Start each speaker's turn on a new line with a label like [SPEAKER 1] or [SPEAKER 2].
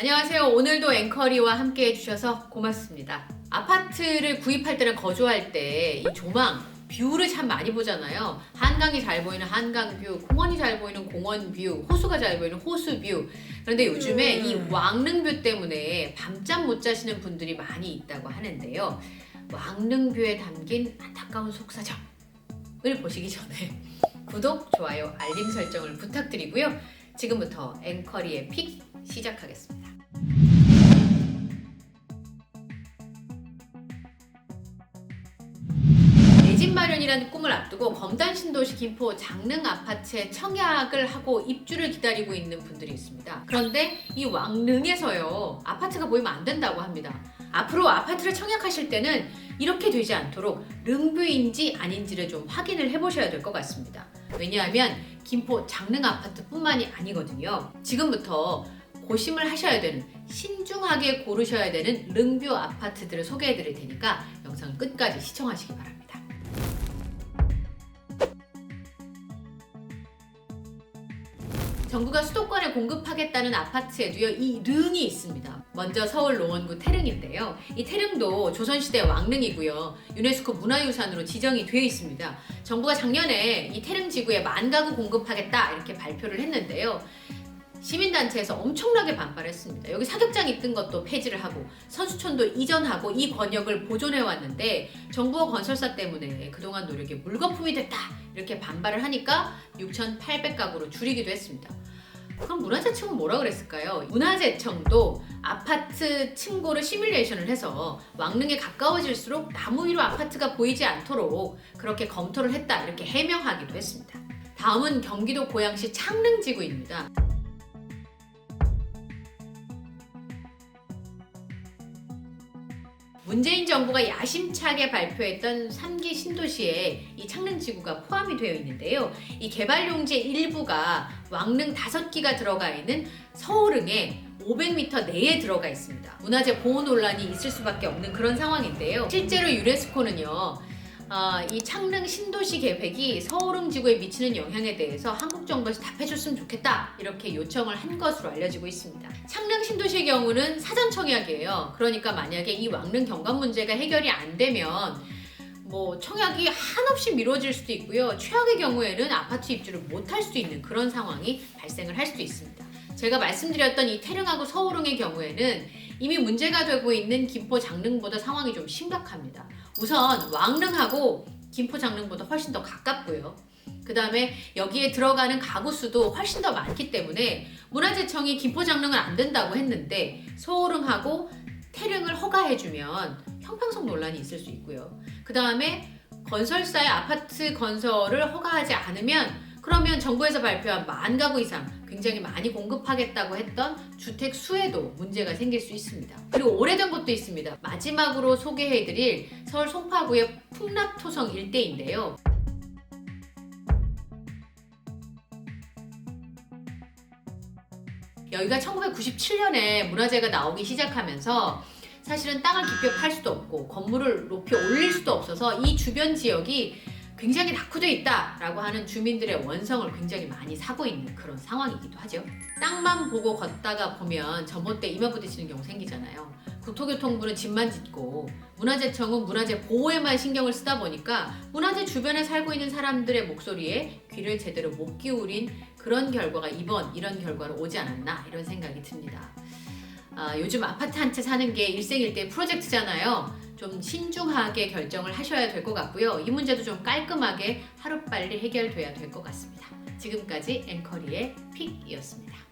[SPEAKER 1] 안녕하세요. 오늘도 앵커리와 함께 해주셔서 고맙습니다. 아파트를 구입할 때는 거주할 때 이 조망, 뷰를 참 많이 보잖아요. 한강이 잘 보이는 한강 뷰, 공원이 잘 보이는 공원 뷰, 호수가 잘 보이는 호수 뷰. 그런데 요즘에 이 왕릉뷰 때문에 밤잠 못 자시는 분들이 많이 있다고 하는데요. 왕릉뷰에 담긴 안타까운 속사정을 보시기 전에 구독, 좋아요, 알림 설정을 부탁드리고요. 지금부터 앵커리의 픽 시작하겠습니다. 내 집 마련이라는 꿈을 앞두고 검단 신도시 김포 장릉 아파트에 청약을 하고 입주를 기다리고 있는 분들이 있습니다. 그런데 이 왕릉에서요, 아파트가 보이면 안 된다고 합니다. 앞으로 아파트를 청약하실 때는 이렇게 되지 않도록 릉뷰인지 아닌지를 좀 확인을 해보셔야 될 것 같습니다. 왜냐하면 김포 장릉 아파트뿐만이 아니거든요. 지금부터 고심을 하셔야 되는, 신중하게 고르셔야 되는 릉뷰 아파트들을 소개해 드릴 테니까 영상 끝까지 시청하시기 바랍니다. 정부가 수도권에 공급하겠다는 아파트에도요, 이 릉이 있습니다. 먼저 서울 노원구 태릉인데요. 이 태릉도 조선시대 왕릉이고요. 유네스코 문화유산으로 지정이 되어 있습니다. 정부가 작년에 이 태릉 지구에 10,000가구 공급하겠다 이렇게 발표를 했는데요. 시민단체에서 엄청나게 반발했습니다. 여기 사격장 있던 것도 폐지를 하고 선수촌도 이전하고 이 권역을 보존해왔는데 정부와 건설사 때문에 그동안 노력이 물거품이 됐다 이렇게 반발을 하니까 6,800가구로 줄이기도 했습니다. 그럼 문화재청은 뭐라 그랬을까요? 문화재청도 아파트 층고를 시뮬레이션을 해서 왕릉에 가까워질수록 나무 위로 아파트가 보이지 않도록 그렇게 검토를 했다 이렇게 해명하기도 했습니다. 다음은 경기도 고양시 창릉지구입니다. 문재인 정부가 야심차게 발표했던 3기 신도시에 이 창릉지구가 포함이 되어 있는데요. 이 개발 용지의 일부가 왕릉 5기가 들어가 있는 서울릉에 500m 내에 들어가 있습니다. 문화재 보호 논란이 있을 수밖에 없는 그런 상황인데요. 실제로 유네스코는요, 이 창릉 신도시 계획이 서울릉 지구에 미치는 영향에 대해서 한국 정부에서 답해줬으면 좋겠다 이렇게 요청을 한 것으로 알려지고 있습니다. 창릉 신도시의 경우는 사전 청약이에요. 그러니까 만약에 이 왕릉 경관 문제가 해결이 안 되면 청약이 한없이 미뤄질 수도 있고요. 최악의 경우에는 아파트 입주를 못할 수도 있는 그런 상황이 발생을 할 수도 있습니다. 제가 말씀드렸던 이 태릉하고 서울릉의 경우에는 이미 문제가 되고 있는 김포 장릉보다 상황이 좀 심각합니다. 우선 왕릉하고 김포 장릉보다 훨씬 더 가깝고요. 그 다음에 여기에 들어가는 가구 수도 훨씬 더 많기 때문에 문화재청이 김포 장릉은 안 된다고 했는데 서울릉하고 태릉을 허가해주면 형평성 논란이 있을 수 있고요. 그 다음에 건설사의 아파트 건설을 허가하지 않으면 그러면 정부에서 발표한 10,000가구 이상 굉장히 많이 공급하겠다고 했던 주택 수에도 문제가 생길 수 있습니다. 그리고 오래된 것도 있습니다. 마지막으로 소개해드릴 서울 송파구의 풍납토성 일대인데요. 여기가 1997년에 문화재가 나오기 시작하면서 사실은 땅을 깊이 팔 수도 없고 건물을 높이 올릴 수도 없어서 이 주변 지역이 굉장히 낙후되어 있다라고 하는 주민들의 원성을 굉장히 많이 사고 있는 그런 상황이기도 하죠. 땅만 보고 걷다가 보면 전봇대 이마 부딪히는 경우 생기잖아요. 국토교통부는 집만 짓고 문화재청은 문화재 보호에만 신경을 쓰다 보니까 문화재 주변에 살고 있는 사람들의 목소리에 귀를 제대로 못 기울인 그런 결과가 이번 이런 결과로 오지 않았나 이런 생각이 듭니다. 요즘 아파트 한 채 사는 게 일생일대 프로젝트잖아요. 좀 신중하게 결정을 하셔야 될 것 같고요. 이 문제도 좀 깔끔하게 하루빨리 해결돼야 될 것 같습니다. 지금까지 앵커리의 픽이었습니다.